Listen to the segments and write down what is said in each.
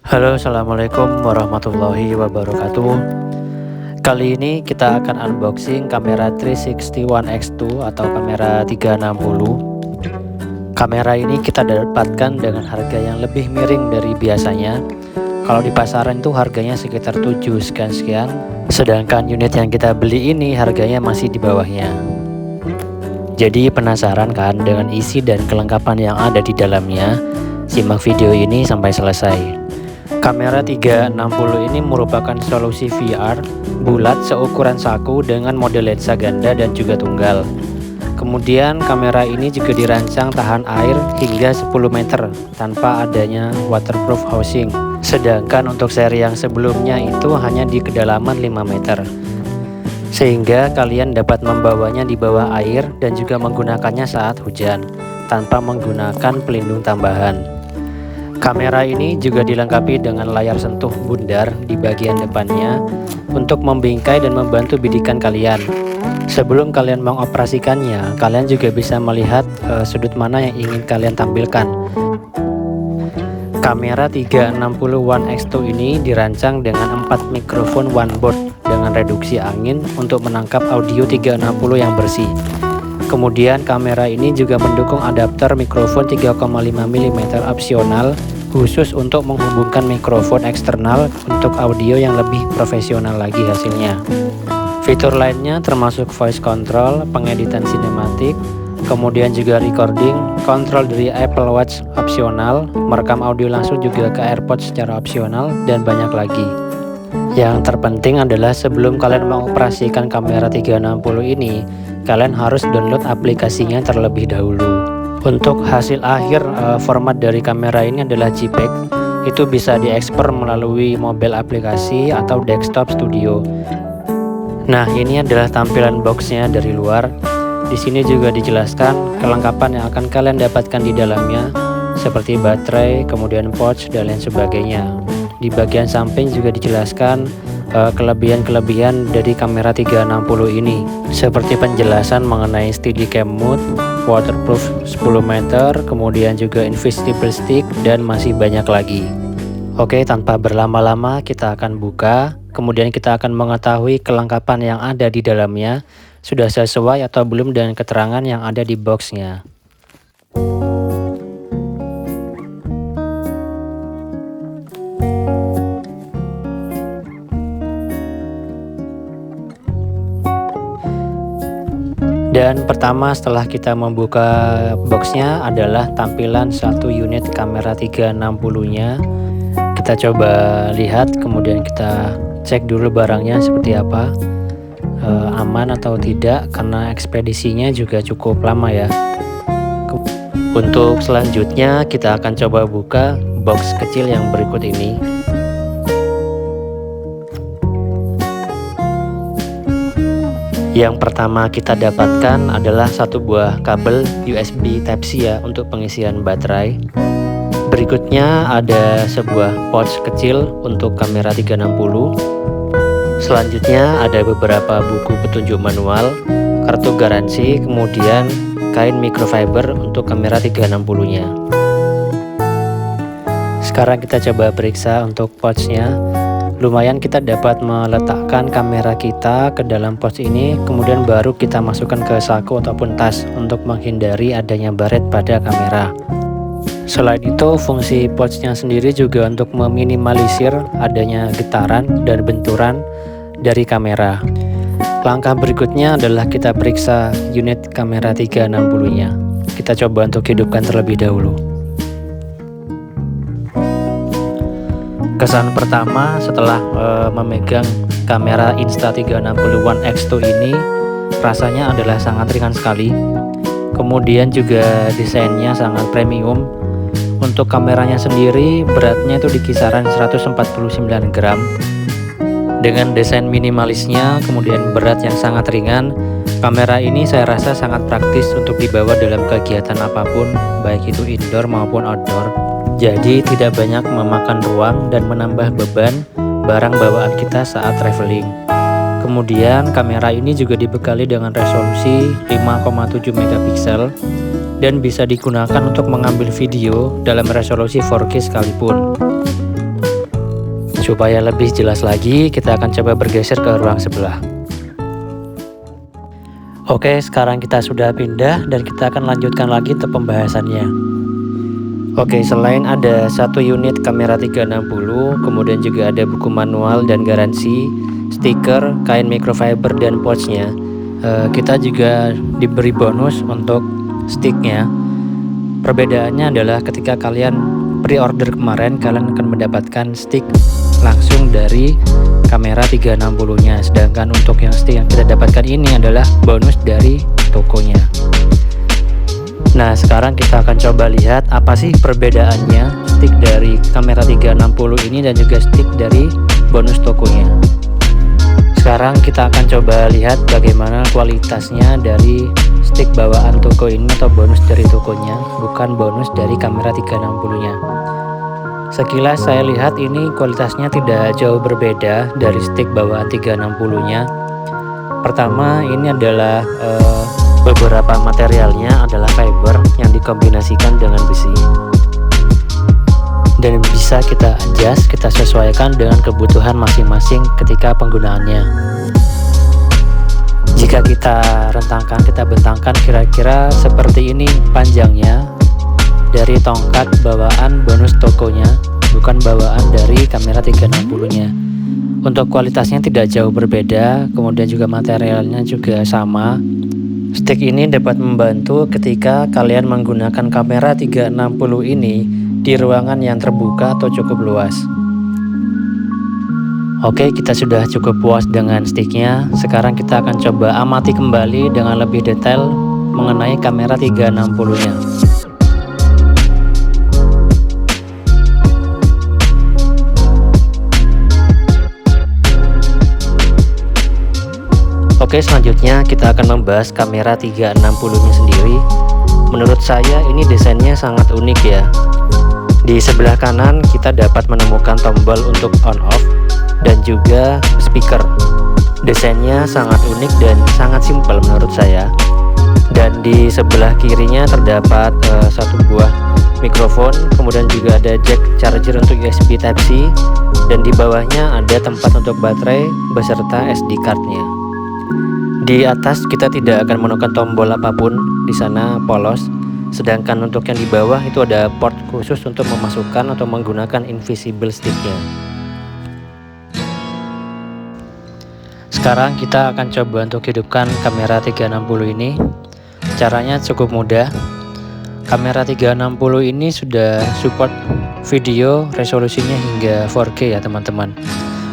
Halo, assalamualaikum warahmatullahi wabarakatuh. Kali ini kita akan unboxing kamera 360 One X2 atau kamera 360. Kamera ini kita dapatkan dengan harga yang lebih miring dari biasanya. Kalau di pasaran itu harganya sekitar 7 sekian-sekian, sedangkan unit yang kita beli ini harganya masih di bawahnya. Jadi penasaran kan dengan isi dan kelengkapan yang ada di dalamnya? Simak video ini sampai selesai. Kamera 360 ini merupakan solusi VR bulat seukuran saku dengan model lensa ganda dan juga tunggal. Kemudian kamera ini juga dirancang tahan air hingga 10 meter tanpa adanya waterproof housing. Sedangkan untuk seri yang sebelumnya itu hanya di kedalaman 5 meter. Sehingga kalian dapat membawanya di bawah air dan juga menggunakannya saat hujan tanpa menggunakan pelindung tambahan. Kamera ini juga dilengkapi dengan layar sentuh bundar di bagian depannya untuk membingkai dan membantu bidikan kalian. Sebelum kalian mengoperasikannya, kalian juga bisa melihat sudut mana yang ingin kalian tampilkan. Kamera 360 One X2 ini dirancang dengan 4 mikrofon one board dengan reduksi angin untuk menangkap audio 360 yang bersih. Kemudian kamera ini juga mendukung adapter mikrofon 3,5 mm opsional khusus untuk menghubungkan mikrofon eksternal untuk audio yang lebih profesional lagi hasilnya. Fitur lainnya termasuk voice control, pengeditan sinematik, kemudian juga recording, kontrol dari Apple Watch opsional, merekam audio langsung juga ke AirPods secara opsional, dan banyak lagi. Yang terpenting adalah sebelum kalian mengoperasikan kamera 360 ini, kalian harus download aplikasinya terlebih dahulu. Untuk hasil akhir format dari kamera ini adalah JPEG. Itu bisa diekspor melalui mobile aplikasi atau desktop studio. Nah, ini adalah tampilan boxnya dari luar. Di sini juga dijelaskan kelengkapan yang akan kalian dapatkan di dalamnya, seperti baterai, kemudian pouch, dan lain sebagainya. Di bagian samping juga dijelaskan kelebihan-kelebihan dari kamera 360 ini, seperti penjelasan mengenai Steadicam mode, waterproof 10 meter, kemudian juga invisible stick, dan masih banyak lagi. Oke, tanpa berlama-lama kita akan buka, kemudian kita akan mengetahui kelengkapan yang ada di dalamnya sudah sesuai atau belum dengan keterangan yang ada di boxnya. Dan pertama setelah kita membuka boxnya adalah tampilan satu unit kamera 360-nya. Kita coba lihat, kemudian kita cek dulu barangnya seperti apa, aman atau tidak, karena ekspedisinya juga cukup lama ya. Untuk selanjutnya kita akan coba buka box kecil yang berikut ini. Yang pertama kita dapatkan adalah satu buah kabel USB Type-C ya untuk pengisian baterai. Berikutnya ada sebuah pouch kecil untuk kamera 360. Selanjutnya ada beberapa buku petunjuk manual, kartu garansi, kemudian kain microfiber untuk kamera 360-nya. Sekarang kita coba periksa untuk pouch-nya. Lumayan kita dapat meletakkan kamera kita ke dalam pouch ini, kemudian baru kita masukkan ke saku ataupun tas untuk menghindari adanya baret pada kamera. Selain itu, fungsi pouchnya sendiri juga untuk meminimalisir adanya getaran dan benturan dari kamera. Langkah berikutnya adalah kita periksa unit kamera 360-nya. Kita coba untuk hidupkan terlebih dahulu. Kesan pertama setelah memegang kamera Insta360 One X2 ini, rasanya adalah sangat ringan sekali. Kemudian juga desainnya sangat premium. Untuk kameranya sendiri beratnya itu di kisaran 149 gram. Dengan desain minimalisnya, kemudian berat yang sangat ringan, kamera ini saya rasa sangat praktis untuk dibawa dalam kegiatan apapun, baik itu indoor maupun outdoor. Jadi tidak banyak memakan ruang dan menambah beban barang bawaan kita saat traveling. Kemudian kamera ini juga dibekali dengan resolusi 5,7 megapiksel dan bisa digunakan untuk mengambil video dalam resolusi 4K sekalipun. Supaya lebih jelas lagi, kita akan coba bergeser ke ruang sebelah. Oke, sekarang kita sudah pindah dan kita akan lanjutkan lagi untuk pembahasannya. Oke, selain ada satu unit kamera 360, kemudian juga ada buku manual dan garansi, stiker, kain microfiber dan pouchnya. Kita juga diberi bonus untuk sticknya. Perbedaannya adalah ketika kalian pre-order kemarin, kalian akan mendapatkan stick langsung dari kamera 360-nya. Sedangkan untuk yang stick yang kita dapatkan ini adalah bonus dari tokonya. Nah, sekarang kita akan coba lihat apa sih perbedaannya stick dari kamera 360 ini dan juga stick dari bonus tokonya. Sekarang kita akan coba lihat bagaimana kualitasnya dari stick bawaan toko ini atau bonus dari tokonya, bukan bonus dari kamera 360-nya. Sekilas saya lihat ini kualitasnya tidak jauh berbeda dari stick bawaan 360-nya. Pertama, ini adalah beberapa materialnya adalah fiber yang dikombinasikan dengan besi. Dan bisa kita adjust, kita sesuaikan dengan kebutuhan masing-masing ketika penggunaannya. Jika kita rentangkan, kita bentangkan kira-kira seperti ini panjangnya dari tongkat bawaan bonus tokonya, bukan bawaan dari kamera 360-nya. Untuk kualitasnya tidak jauh berbeda, kemudian juga materialnya juga sama. Stick ini dapat membantu ketika kalian menggunakan kamera 360 ini di ruangan yang terbuka atau cukup luas. Oke, kita sudah cukup puas dengan sticknya. Sekarang kita akan coba amati kembali dengan lebih detail mengenai kamera 360-nya. Oke, selanjutnya kita akan membahas kamera 360-nya sendiri. Menurut saya ini desainnya sangat unik ya. Di sebelah kanan kita dapat menemukan tombol untuk on off dan juga speaker. Desainnya sangat unik dan sangat simpel menurut saya. Dan di sebelah kirinya terdapat satu buah mikrofon, kemudian juga ada jack charger untuk USB Type-C, dan di bawahnya ada tempat untuk baterai beserta SD card-nya. Di atas kita tidak akan menemukan tombol apapun, di sana polos. Sedangkan untuk yang di bawah itu ada port khusus untuk memasukkan atau menggunakan invisible sticknya. Sekarang kita akan coba untuk hidupkan kamera 360 ini. Caranya cukup mudah. Kamera 360 ini sudah support video resolusinya hingga 4K ya teman-teman.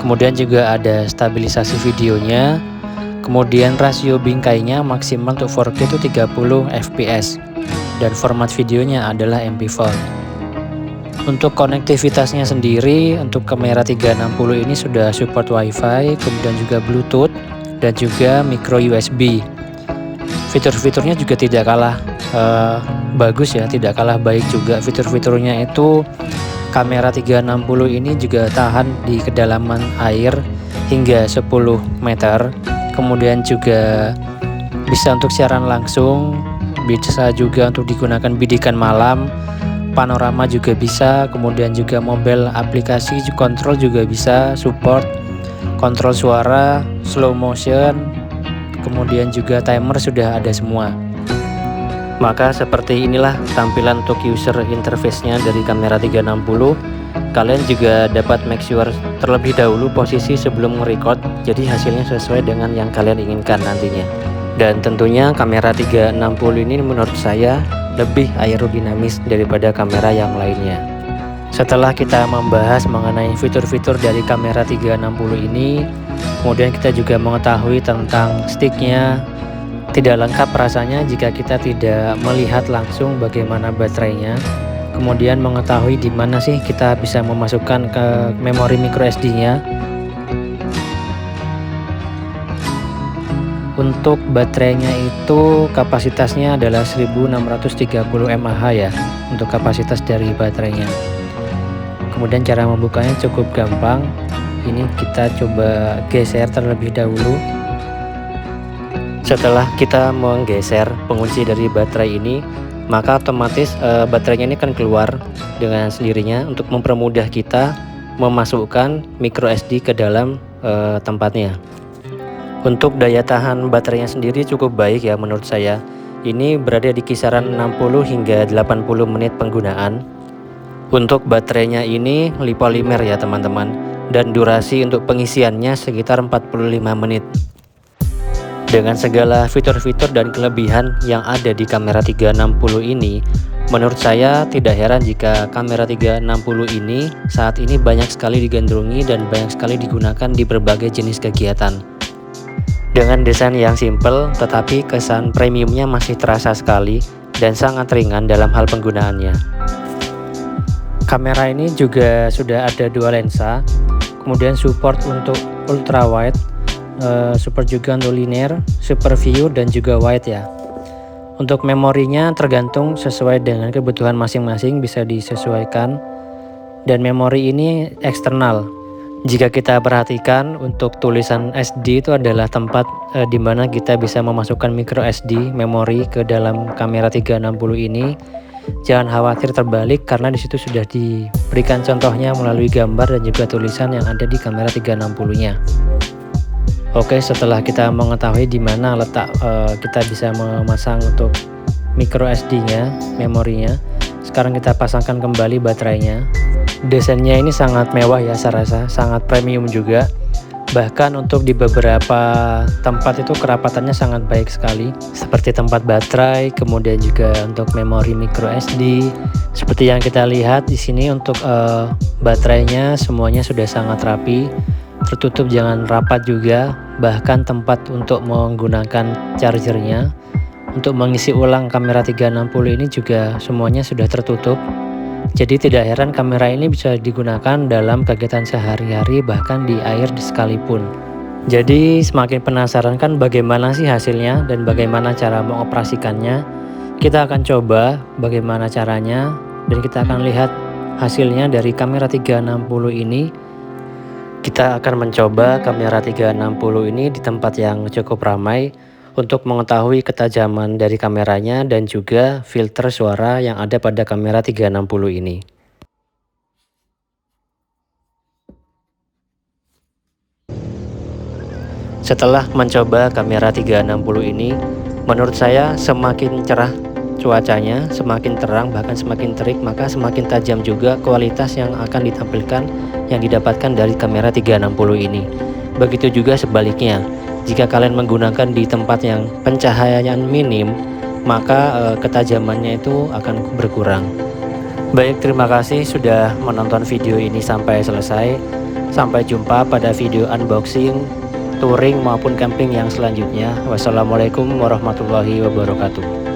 Kemudian juga ada stabilisasi videonya. Kemudian rasio bingkainya maksimal untuk 4K itu 30 fps. Dan format videonya adalah MP4. Untuk konektivitasnya sendiri, untuk kamera 360 ini sudah support WiFi, kemudian juga Bluetooth dan juga micro USB. Fitur-fiturnya juga tidak kalah bagus ya, tidak kalah baik juga. Fitur-fiturnya itu kamera 360 ini juga tahan di kedalaman air hingga 10 meter. Kemudian juga bisa untuk siaran langsung, bisa juga untuk digunakan bidikan malam, panorama juga bisa, kemudian juga mobile aplikasi kontrol juga bisa support, kontrol suara, slow motion, kemudian juga timer sudah ada semua. Maka seperti inilah tampilan untuk user interface-nya dari kamera 360. Kalian juga dapat make sure terlebih dahulu posisi sebelum nge-record, jadi hasilnya sesuai dengan yang kalian inginkan nantinya. Dan tentunya kamera 360 ini menurut saya lebih aerodinamis daripada kamera yang lainnya. Setelah kita membahas mengenai fitur-fitur dari kamera 360 ini, kemudian kita juga mengetahui tentang sticknya. Tidak lengkap rasanya jika kita tidak melihat langsung bagaimana baterainya. Kemudian mengetahui di mana sih kita bisa memasukkan ke memori micro SD-nya. Untuk baterainya itu kapasitasnya adalah 1630 mAh ya, untuk kapasitas dari baterainya. Kemudian cara membukanya cukup gampang. Ini kita coba geser terlebih dahulu. Setelah kita menggeser pengunci dari baterai ini, maka otomatis baterainya ini akan keluar dengan sendirinya untuk mempermudah kita memasukkan micro SD ke dalam tempatnya. Untuk daya tahan baterainya sendiri cukup baik ya menurut saya. Ini berada di kisaran 60 hingga 80 menit penggunaan. Untuk baterainya ini lipolimer ya teman-teman, dan durasi untuk pengisiannya sekitar 45 menit. Dengan segala fitur-fitur dan kelebihan yang ada di kamera 360 ini, menurut saya tidak heran jika kamera 360 ini saat ini banyak sekali digandrungi dan banyak sekali digunakan di berbagai jenis kegiatan. Dengan desain yang simple, tetapi kesan premiumnya masih terasa sekali dan sangat ringan dalam hal penggunaannya. Kamera ini juga sudah ada dua lensa, kemudian support untuk ultra wide, support juga untuk linear, super view dan juga wide ya. Untuk memorinya tergantung sesuai dengan kebutuhan masing-masing, bisa disesuaikan. Dan memori ini eksternal. Jika kita perhatikan, untuk tulisan SD itu adalah tempat di mana kita bisa memasukkan micro SD memori ke dalam kamera 360 ini. Jangan khawatir terbalik karena disitu sudah diberikan contohnya melalui gambar dan juga tulisan yang ada di kamera 360-nya. Oke, setelah kita mengetahui di mana letak kita bisa memasang untuk micro SD-nya, memorinya, sekarang kita pasangkan kembali baterainya. Desainnya ini sangat mewah ya, saya rasa sangat premium juga. Bahkan untuk di beberapa tempat itu kerapatannya sangat baik sekali, seperti tempat baterai, kemudian juga untuk memori micro SD. Seperti yang kita lihat di sini untuk baterainya semuanya sudah sangat rapi, tertutup jangan rapat juga. Bahkan tempat untuk menggunakan chargernya untuk mengisi ulang kamera 360 ini juga semuanya sudah tertutup. Jadi tidak heran kamera ini bisa digunakan dalam kegiatan sehari-hari, bahkan di air sekalipun. Jadi semakin penasaran kan bagaimana sih hasilnya dan bagaimana cara mengoperasikannya. Kita akan coba bagaimana caranya dan kita akan lihat hasilnya dari kamera 360 ini. Kita akan mencoba kamera 360 ini di tempat yang cukup ramai untuk mengetahui ketajaman dari kameranya dan juga filter suara yang ada pada kamera 360 ini. Setelah mencoba kamera 360 ini, menurut saya semakin cerah cuacanya, semakin terang, bahkan semakin terik, maka semakin tajam juga kualitas yang akan ditampilkan yang didapatkan dari kamera 360 ini. Begitu juga sebaliknya. Jika kalian menggunakan di tempat yang pencahayaannya minim, maka ketajamannya itu akan berkurang. Baik, terima kasih sudah menonton video ini sampai selesai. Sampai jumpa pada video unboxing, touring maupun camping yang selanjutnya. Wassalamualaikum warahmatullahi wabarakatuh.